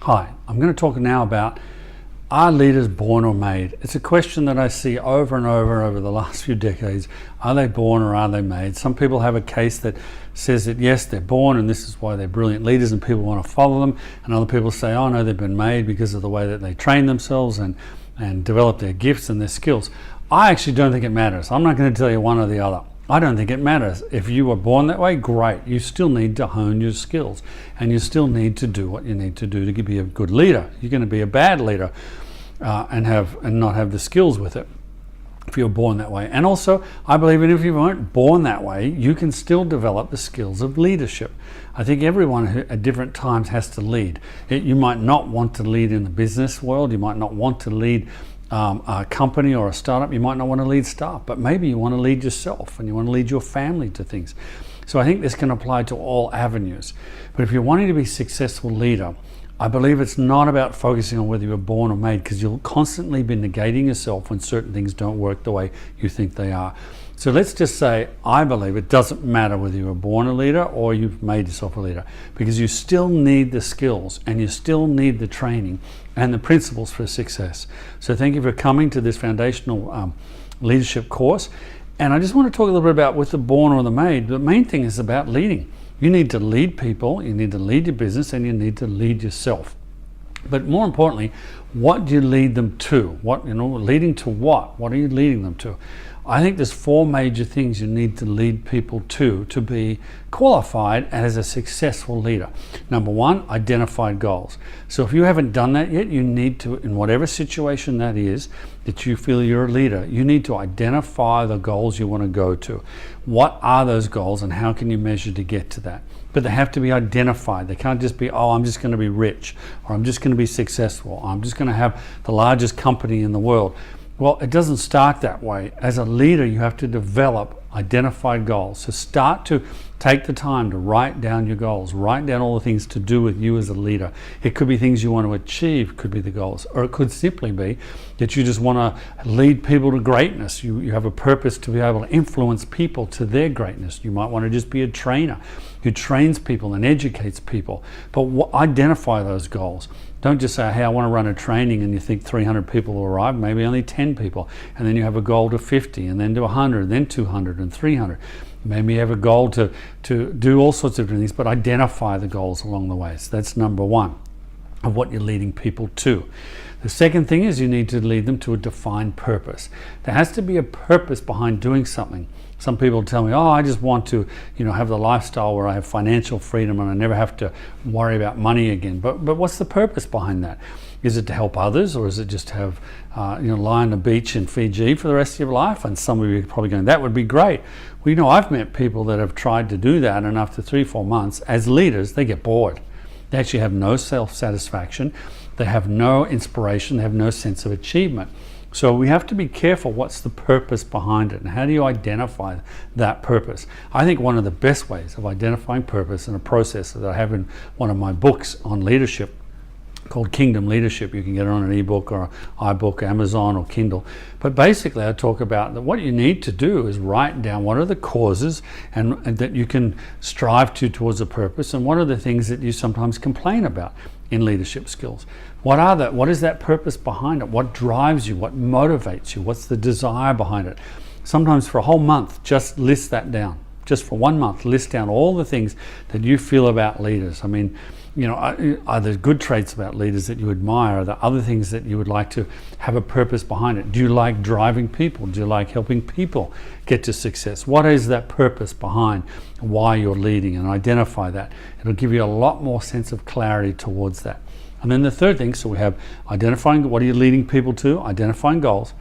Hi, I'm going to talk now about, are leaders born or made? It's a question that I see over and over the last few decades. Are they born or are they made? Some people have a case that says that yes, they're born and this is why they're brilliant leaders and people want to follow them. And other people say, oh no, they've been made because of the way that they train themselves and develop their gifts and their skills. I actually don't think it matters. I'm not going to tell you one or the other. I don't think it matters. If you were born that way, great. You still need to hone your skills and you still need to do what you need to do to be a good leader. You're going to be a bad leader and not have the skills with it if you're born that way. And also, I believe that if you weren't born that way, you can still develop the skills of leadership. I think everyone who, at different times has to lead. You might not want to lead in the business world. You might not want to lead a company or a startup. You might not want to lead staff, but maybe you want to lead yourself and you want to lead your family to things. So I think this can apply to all avenues. But if you're wanting to be a successful leader, I believe it's not about focusing on whether you're born or made, because you'll constantly be negating yourself when certain things don't work the way you think they are. So let's just say, I believe it doesn't matter whether you were born a leader or you've made yourself a leader, because you still need the skills and you still need the training and the principles for success. So thank you for coming to this foundational leadership course. And I just want to talk a little bit about with the born or the made. The main thing is about leading. You need to lead people, you need to lead your business, and you need to lead yourself. But more importantly, what do you lead them to? Leading to what? What are you leading them to? I think there's four major things you need to lead people to be qualified as a successful leader. Number one, identified goals. So if you haven't done that yet, you need to, in whatever situation that is, that you feel you're a leader, you need to identify the goals you want to go to. What are those goals and how can you measure to get to that? But they have to be identified. They can't just be, oh, I'm just going to be rich, or I'm just going to be successful, or I'm just going to have the largest company in the world. Well, it doesn't start that way. As a leader, you have to develop identified goals. So start to take the time to write down your goals, write down all the things to do with you as a leader. It could be things you want to achieve, could be the goals, or it could simply be that you just want to lead people to greatness. You have a purpose to be able to influence people to their greatness. You might want to just be a trainer who trains people and educates people, but identify those goals. Don't just say, hey, I want to run a training, and you think 300 people will arrive, maybe only 10 people. And then you have a goal to 50, and then to 100, then 200 and 300. Maybe you have a goal to do all sorts of different things, but identify the goals along the way. So that's number one of what you're leading people to. The second thing is you need to lead them to a defined purpose. There has to be a purpose behind doing something. Some people tell me, oh, I just want to, have the lifestyle where I have financial freedom and I never have to worry about money again. But what's the purpose behind that? Is it to help others, or is it just to have, lie on the beach in Fiji for the rest of your life? And some of you are probably going, that would be great. Well, I've met people that have tried to do that, and after 3-4 months, as leaders, they get bored. They actually have no self-satisfaction. They have no inspiration. They have no sense of achievement. So we have to be careful what's the purpose behind it and how do you identify that purpose. I think one of the best ways of identifying purpose, and a process that I have in one of my books on leadership called Kingdom Leadership. You can get it on an ebook or iBook, Amazon or Kindle. But basically I talk about that what you need to do is write down what are the causes and that you can strive towards a purpose, and what are the things that you sometimes complain about in leadership skills. What is that purpose behind it? What drives you? What motivates you? What's the desire behind it? Sometimes for a whole month, just list that down. Just for 1 month, list down all the things that you feel about leaders. I mean, are there good traits about leaders that you admire? Are there other things that you would like to have a purpose behind it? Do you like driving people? Do you like helping people get to success? What is that purpose behind why you're leading? And identify that. It'll give you a lot more sense of clarity towards that. And then the third thing, so we have identifying what are you leading people to, identifying goals,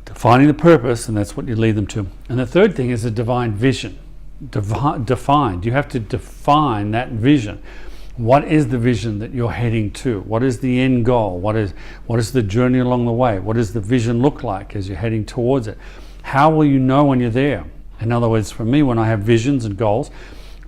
defining the purpose, and that's what you lead them to. And the third thing is a divine vision. Defined. You have to define that vision. What is the vision that you're heading to? What is the end goal? What is the journey along the way? What does the vision look like as you're heading towards it? How will you know when you're there? In other words, for me, when I have visions and goals,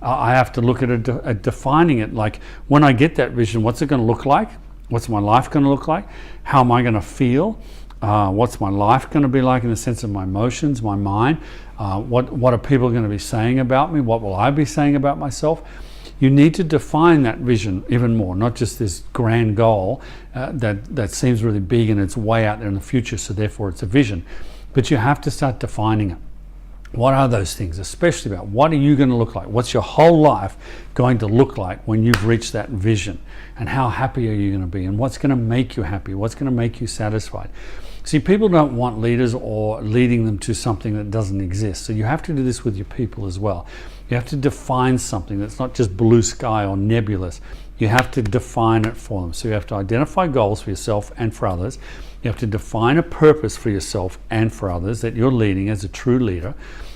I have to look at defining it. Like, when I get that vision, what's it going to look like? What's my life going to look like? How am I going to feel? What's my life going to be like in the sense of my emotions, my mind? What are people going to be saying about me? What will I be saying about myself? you need to define that vision even more, not just this grand goal that seems really big and it's way out there in the future, so therefore it's a vision. But you have to start defining it. What are those things, especially about what are you going to look like? What's your whole life going to look like when you've reached that vision? And how happy are you going to be? And what's going to make you happy? What's going to make you satisfied? See, people don't want leaders or leading them to something that doesn't exist. So you have to do this with your people as well. You have to define something that's not just blue sky or nebulous. You have to define it for them. So you have to identify goals for yourself and for others. You have to define a purpose for yourself and for others that you're leading as a true leader.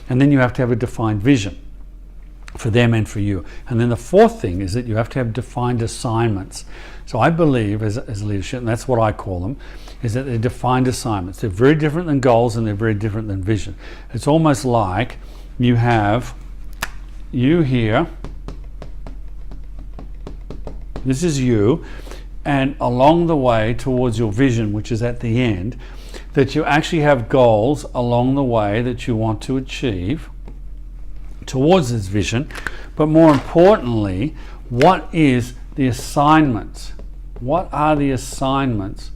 And then you have to have a defined vision for them and for you. And then the fourth thing is that you have to have defined assignments. So I believe as leadership, and that's what I call them, is that they're defined assignments. They're very different than goals and they're very different than vision. It's almost like you have you here, this is you, and along the way towards your vision, which is at the end, that you actually have goals along the way that you want to achieve towards this vision. But more importantly, what is the assignments? What are the assignments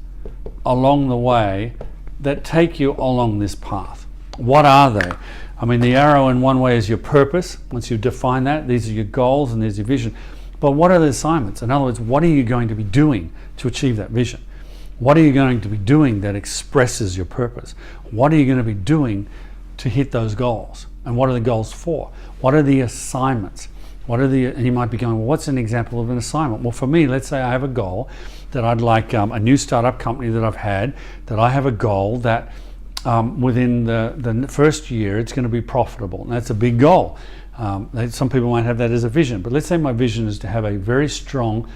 along the way that take you along this path? What are they? I mean, the arrow in one way is your purpose. Once you define that, these are your goals and there's your vision. But what are the assignments? In other words, what are you going to be doing to achieve that vision? What are you going to be doing that expresses your purpose? What are you going to be doing to hit those goals? And what are the goals for? What are the assignments? And you might be going, well, what's an example of an assignment? Well, for me, let's say I have a goal that I'd like a new startup company that I've had, that I have a goal that within the first year, it's going to be profitable. And that's a big goal. Some people might have that as a vision, but let's say my vision is to have a very strong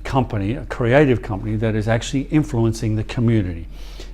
company, a creative company that is actually influencing the community.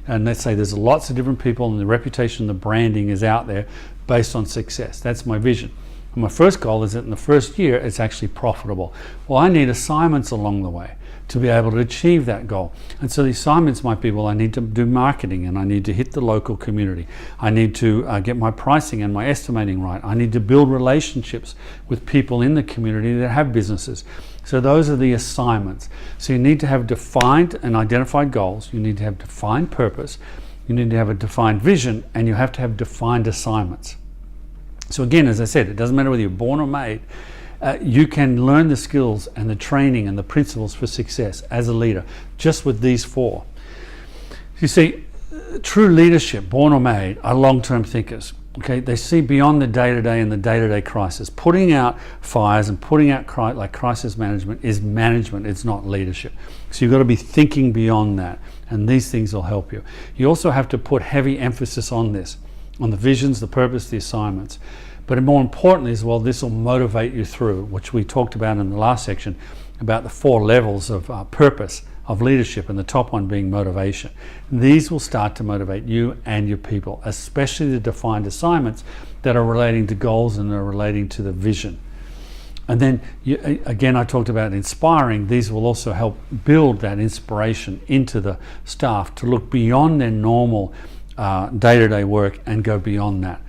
And let's say there's lots of different people and the reputation, the branding is out there based on success. That's my vision. And my first goal is that in the first year, it's actually profitable. Well, I need assignments along the way to be able to achieve that goal. And so the assignments might be, well, I need to do marketing and I need to hit the local community. I need to get my pricing and my estimating right. I need to build relationships with people in the community that have businesses. So those are the assignments. So you need to have defined and identified goals. You need to have defined purpose. You need to have a defined vision, and you have to have defined assignments. So again, as I said, it doesn't matter whether you're born or made. You can learn the skills and the training and the principles for success as a leader just with these four. You see, true leadership, born or made, are long-term thinkers. Okay, they see beyond the day-to-day and the day-to-day crisis. Putting out fires and putting out crisis management is management. It's not leadership. So you've got to be thinking beyond that, and these things will help you. You also have to put heavy emphasis on this, on the visions, the purpose, the assignments. But more importantly as well, this will motivate you through, which we talked about in the last section, about the 4 levels of purpose, of leadership, and the top one being motivation. These will start to motivate you and your people, especially the defined assignments that are relating to goals and are relating to the vision. And then, again, I talked about inspiring. These will also help build that inspiration into the staff to look beyond their normal day-to-day work and go beyond that.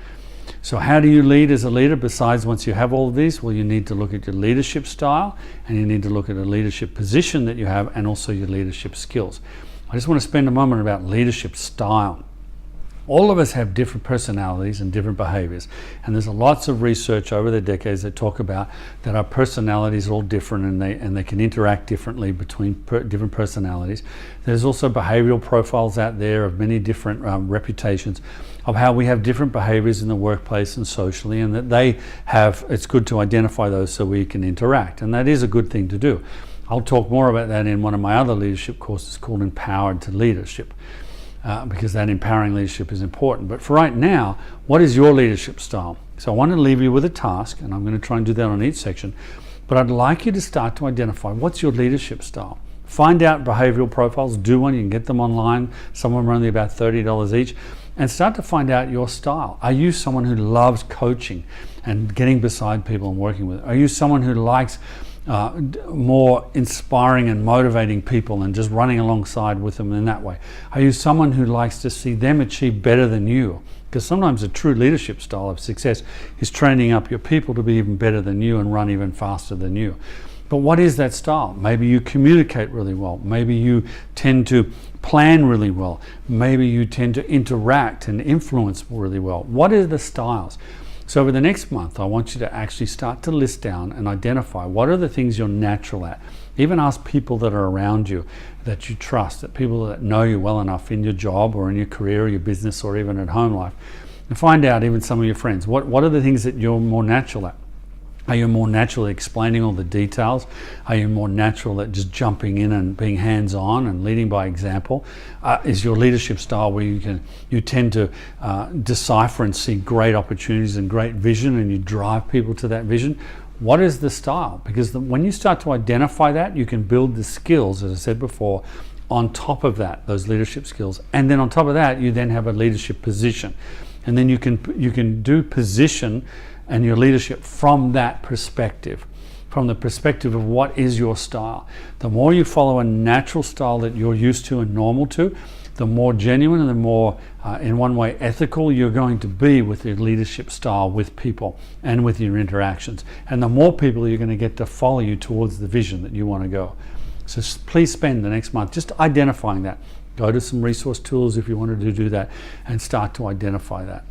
So how do you lead as a leader besides once you have all of these? Well, you need to look at your leadership style, and you need to look at a leadership position that you have, and also your leadership skills. I just want to spend a moment about leadership style. All of us have different personalities and different behaviors, and there's lots of research over the decades that talk about that our personalities are all different, and they can interact differently between different personalities. There's also behavioral profiles out there of many different reputations of how we have different behaviors in the workplace and socially, and that it's good to identify those so we can interact, and that is a good thing to do. I'll talk more about that in one of my other leadership courses called Empowered to Leadership. Because that empowering leadership is important. But for right now, what is your leadership style? So I want to leave you with a task, and I'm going to try and do that on each section, but I'd like you to start to identify what's your leadership style. Find out behavioral profiles, do one, you can get them online, some of them are only about $30 each, and start to find out your style. Are you someone who loves coaching and getting beside people and working with? Are you someone who likes more inspiring and motivating people and just running alongside with them in that way? Are you someone who likes to see them achieve better than you? Because sometimes a true leadership style of success is training up your people to be even better than you and run even faster than you. But what is that style? Maybe you communicate really well. Maybe you tend to plan really well. Maybe you tend to interact and influence really well. What are the styles? So over the next month, I want you to actually start to list down and identify what are the things you're natural at. Even ask people that are around you, that you trust, that people that know you well enough in your job or in your career or your business or even at home life, and find out, even some of your friends, what are the things that you're more natural at? Are you more natural at explaining all the details? Are you more natural at just jumping in and being hands-on and leading by example? Is your leadership style where you tend to decipher and see great opportunities and great vision and you drive people to that vision? What is the style? Because when you start to identify that, you can build the skills, as I said before, on top of that, those leadership skills. And then on top of that, you then have a leadership position. And then you can do position and your leadership from that perspective, from the perspective of what is your style. The more you follow a natural style that you're used to and normal to, the more genuine and the more, in one way, ethical you're going to be with your leadership style with people and with your interactions. And the more people you're going to get to follow you towards the vision that you want to go. So please spend the next month just identifying that. Go to some resource tools if you wanted to do that and start to identify that.